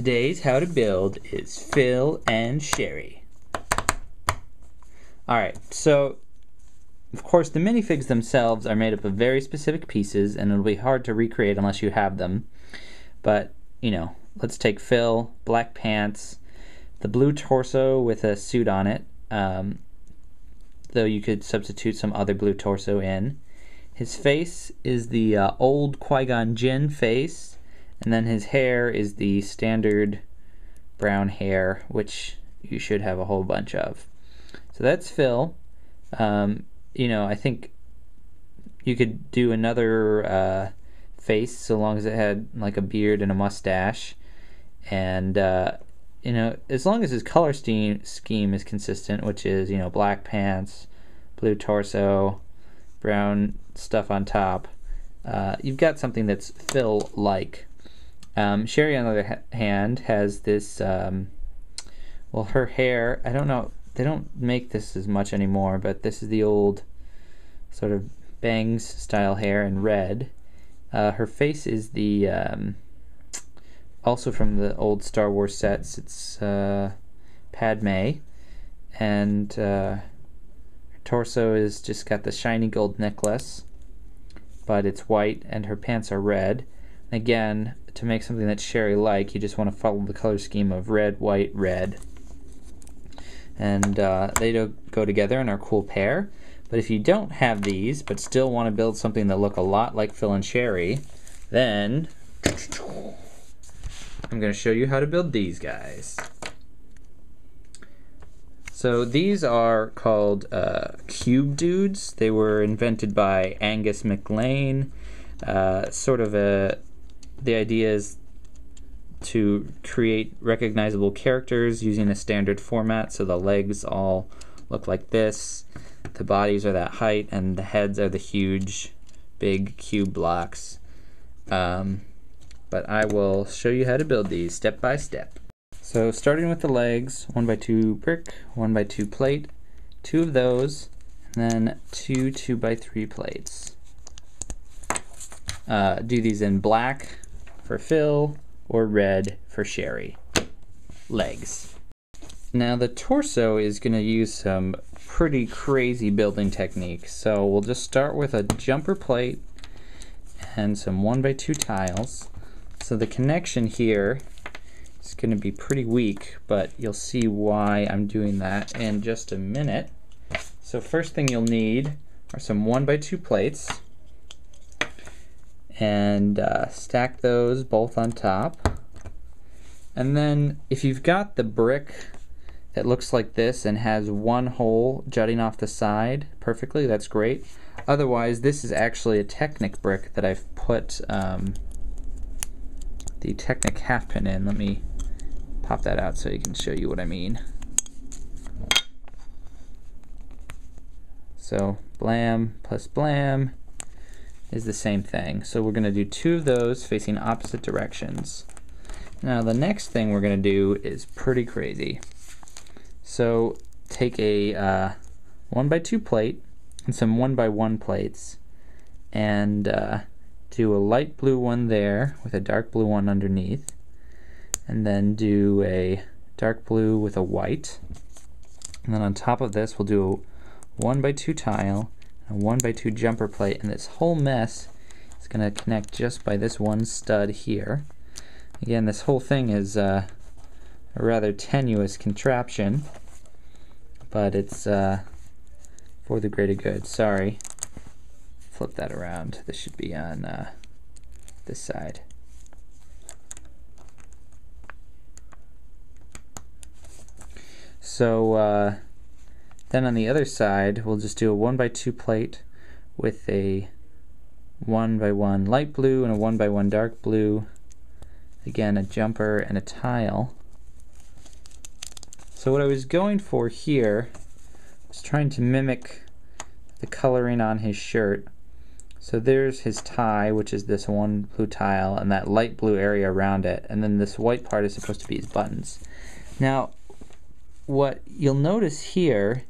Today's how to build is Phil and Sherry. Alright, so of course the minifigs themselves are made up of very specific pieces and it'll be hard to recreate unless you have them. But, you know, let's take Phil, black pants, the blue torso with a suit on it, though you could substitute some other blue torso in. His face is the old Qui-Gon Jinn face, and then his hair is the standard brown hair, which you should have a whole bunch of. So that's Phil. You know, I think you could do another face so long as it had like a beard and a mustache, and you know, as long as his color scheme is consistent, which is, you know, black pants, blue torso, brown stuff on top, you've got something that's Phil-like. Sherry, on the other hand, has this, well, her hair, I don't know, they don't make this as much anymore, but this is the old sort of bangs style hair in red. Her face is the, also from the old Star Wars sets, it's Padme, and her torso is just got the shiny gold necklace, but it's white, and her pants are red. Again, to make something that's Sherry-like, you just want to follow the color scheme of red, white, red. And they go together and are a cool pair. But if you don't have these, but still want to build something that look a lot like Phil and Sherry, then I'm going to show you how to build these guys. So these are called cube dudes. They were invented by Angus MacLean. The idea is to create recognizable characters using a standard format, so the legs all look like this, the bodies are that height, and the heads are the huge, big cube blocks. But I will show you how to build these step by step. So starting with the legs, 1x2 brick, 1x2 plate, 2 of those, and then 2 2x3 plates. Do these in black for Phil or red for Sherry. Legs. Now the torso is going to use some pretty crazy building techniques. So we'll just start with a jumper plate and some 1x2 tiles. So the connection here is going to be pretty weak, but you'll see why I'm doing that in just a minute. So first thing you'll need are some 1x2 plates, and stack those both on top. And then if you've got the brick that looks like this and has one hole jutting off the side perfectly, that's great. Otherwise, this is actually a Technic brick that I've put the Technic half pin in. Let me pop that out so you can show you what I mean. So blam plus blam is the same thing. So we're going to do 2 of those facing opposite directions. Now the next thing we're going to do is pretty crazy. So take a 1x2 plate and some 1x1 plates, and do a light blue one there with a dark blue one underneath, and then do a dark blue with a white, and then on top of this we'll do a 1x2 tile, a 1x2 jumper plate, and this whole mess is going to connect just by this one stud here. Again, this whole thing is a rather tenuous contraption, but it's for the greater good. Sorry, flip that around. This should be on this side. So then on the other side, we'll just do a 1x2 plate with a 1x1 light blue and a 1x1 dark blue. Again, a jumper and a tile. So what I was going for here was trying to mimic the coloring on his shirt. So there's his tie, which is this one blue tile, and that light blue area around it, and then this white part is supposed to be his buttons. Now, what you'll notice here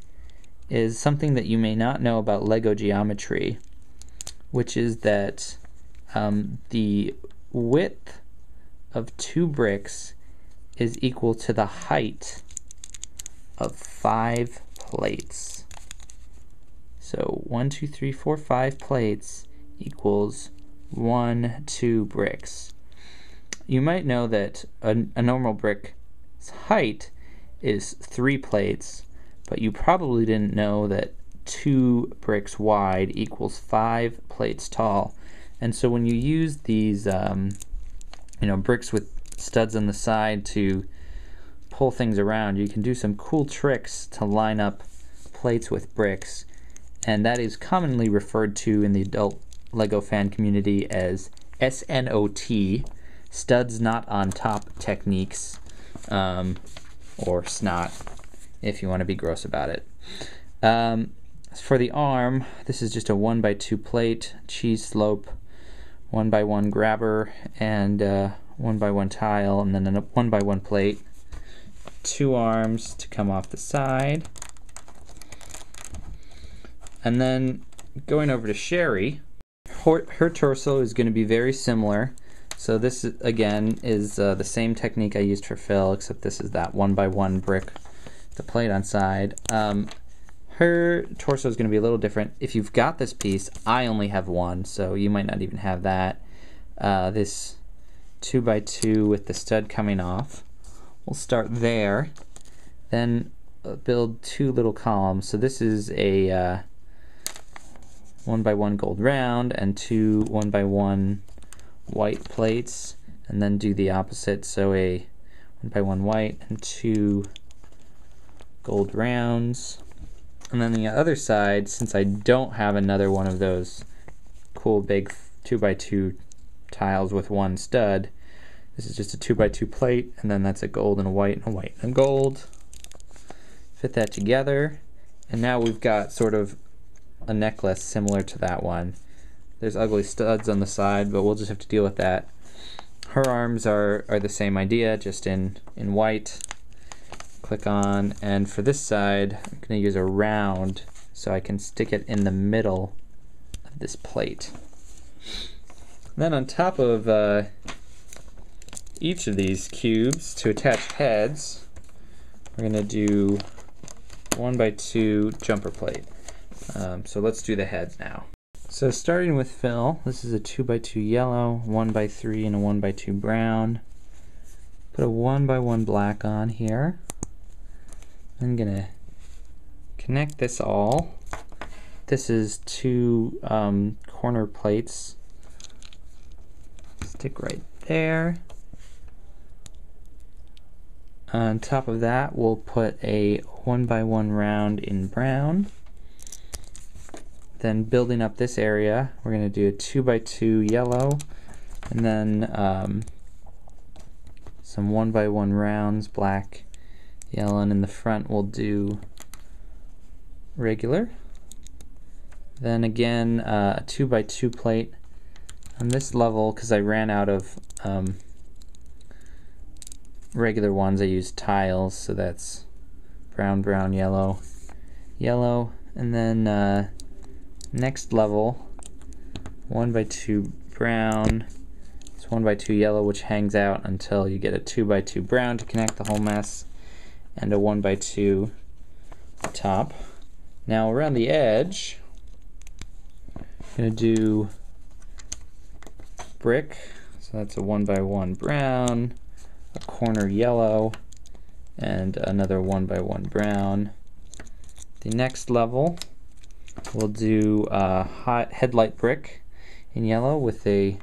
is something that you may not know about Lego geometry, which is that the width of 2 bricks is equal to the height of 5 plates. So 1, 2, 3, 4, 5 plates equals 1, 2 bricks. You might know that a normal brick's height is 3 plates, but you probably didn't know that 2 bricks wide equals 5 plates tall. And so when you use these bricks with studs on the side to pull things around, you can do some cool tricks to line up plates with bricks, and that is commonly referred to in the adult Lego fan community as SNOT, studs not on top techniques, or SNOT if you want to be gross about it. For the arm, this is just a 1x2 plate, cheese slope, 1x1 grabber, and 1x1 tile, and then a 1x1 plate. 2 arms to come off the side. And then going over to Sherry, her torso is going to be very similar. So this again is the same technique I used for Phil, except this is that 1x1 brick, the plate on side. Her torso is going to be a little different. If you've got this piece, I only have one, so you might not even have that. This 2x2 with the stud coming off. We'll start there, then build 2 little columns. So this is a 1x1 gold round and 2 1x1 white plates, and then do the opposite. So a 1x1 white and 2 gold rounds. And then the other side, since I don't have another one of those cool big 2x2 tiles with one stud, this is just a 2x2 plate, and then that's a gold and a white and a white and a gold. Fit that together, and now we've got sort of a necklace similar to that one. There's ugly studs on the side, but we'll just have to deal with that. Her arms are the same idea, just in white. Click on, and for this side, I'm going to use a round so I can stick it in the middle of this plate. Then on top of each of these cubes, to attach heads, we're going to do 1x2 jumper plate. So let's do the heads now. So starting with Phil, this is a 2x2 yellow, 1x3 and a 1x2 brown. Put a 1x1 black on here. I'm gonna connect this all. This is 2 corner plates. Stick right there. On top of that, we'll put a 1x1 round in brown. Then building up this area, we're going to do a 2x2 yellow, and then some 1x1 rounds, black, yellow, and in the front we'll do regular. Then again, a 2x2 plate on this level, because I ran out of regular ones. I used tiles, so that's brown, brown, yellow, yellow, and then next level, 1x2 brown, it's 1x2 yellow, which hangs out until you get a 2x2 brown to connect the whole mess, and a 1x2 top. Now around the edge, I'm going to do brick, so that's a 1x1 brown, a corner yellow, and another 1x1 brown. The next level, we'll do a hot headlight brick in yellow with a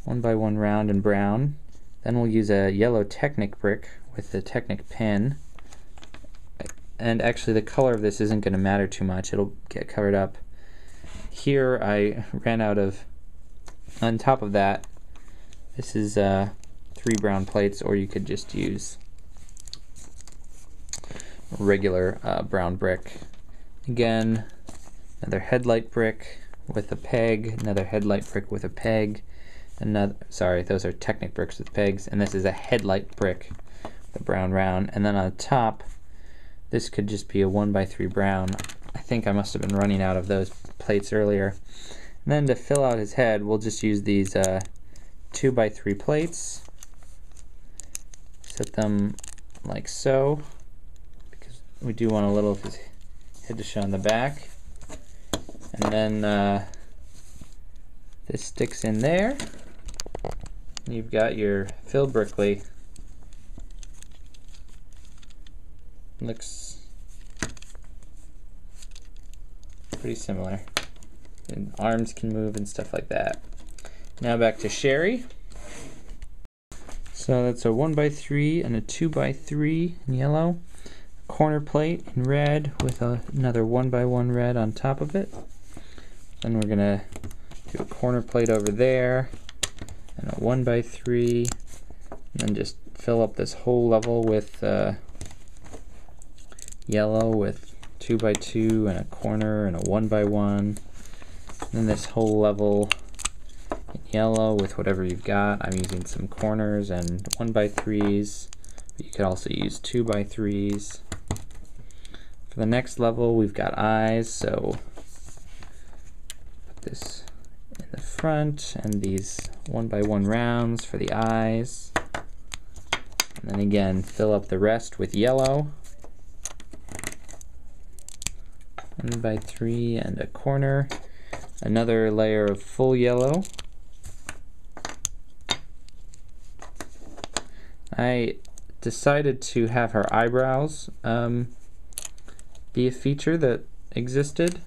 1x1 round in brown. Then we'll use a yellow Technic brick with the Technic pin. And actually the color of this isn't going to matter too much, it'll get covered up. Here I ran out of, on top of that, this is 3 brown plates, or you could just use regular brown brick. Again, another headlight brick with a peg, another headlight brick with a peg, another, sorry, those are Technic bricks with pegs, and this is a headlight brick with a brown round. And then on top, this could just be a 1x3 brown. I think I must have been running out of those plates earlier. And then to fill out his head, we'll just use these 2x3 plates. set them like so, because we do want a little of his head to show on the back. And then this sticks in there. You've got your Phil Brickley. Looks pretty similar. And arms can move and stuff like that. Now back to Sherry. So that's a 1x3 and a 2x3 in yellow. Corner plate in red with another 1x1 red on top of it. Then we're gonna do a corner plate over there and a 1x3, and then just fill up this whole level with yellow with 2x2 and a corner and a 1x1. And then this whole level in yellow with whatever you've got. I'm using some corners and 1x3s, but you could also use 2x3s. For the next level, we've got eyes, so put this in the front and these 1x1 rounds for the eyes. And then again, fill up the rest with yellow. 1x3 and a corner. Another layer of full yellow. I decided to have her eyebrows be a feature that existed.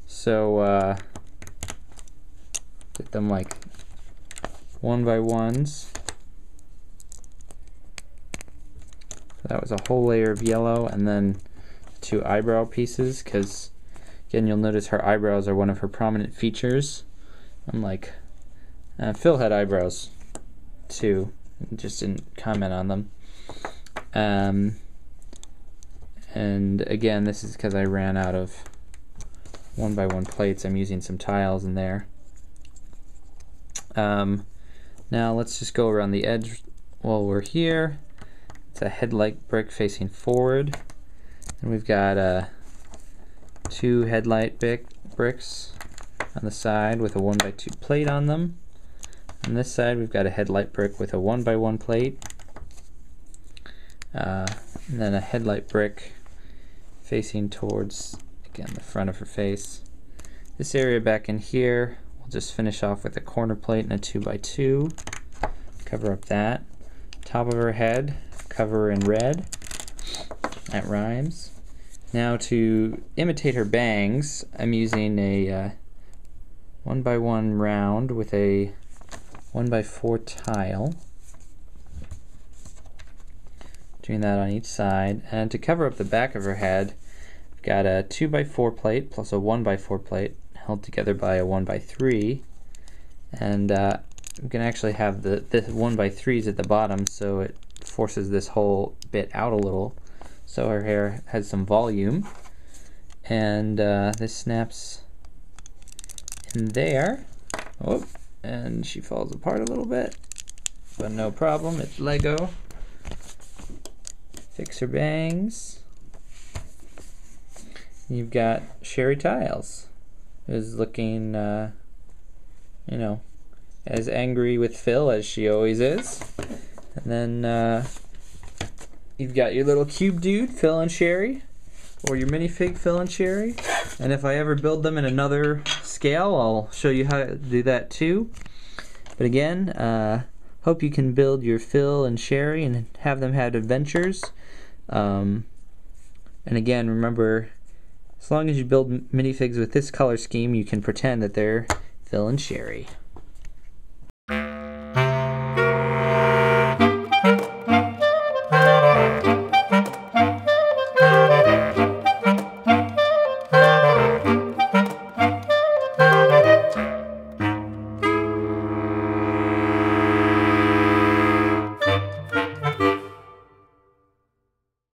So did them like 1x1s. That was a whole layer of yellow, and then 2 eyebrow pieces, because again you'll notice her eyebrows are one of her prominent features. Unlike Phil had eyebrows too, just didn't comment on them. And again, this is because I ran out of 1x1 plates. I'm using some tiles in there. Now let's just go around the edge while we're here. It's a headlight brick facing forward, and we've got 2 headlight bricks on the side with a 1x2 plate on them. On this side we've got a headlight brick with a 1x1 plate, and then a headlight brick facing towards, again, the front of her face. This area back in here we'll just finish off with a corner plate and a 2x2. Cover up that. Top of her head, cover her in red. That rhymes. Now to imitate her bangs, I'm using a 1x1 round with a 1x4 tile. Doing that on each side. And to cover up the back of her head, I've got a 2x4 plate plus a 1x4 plate held together by a 1x3. And I'm going to actually have the 1x3s at the bottom, so it forces this whole bit out a little, so her hair has some volume. And this snaps in there. Oh, and she falls apart a little bit, but no problem, it's Lego. Fix her bangs. You've got Sherry Tiles, who's looking, you know, as angry with Phil as she always is. And then you've got your little cube dude, Phil and Sherry, or your minifig, Phil and Sherry. And if I ever build them in another scale, I'll show you how to do that too. But again, hope you can build your Phil and Sherry and have them have adventures. And again, remember, as long as you build minifigs with this color scheme, you can pretend that they're Phil and Sherry.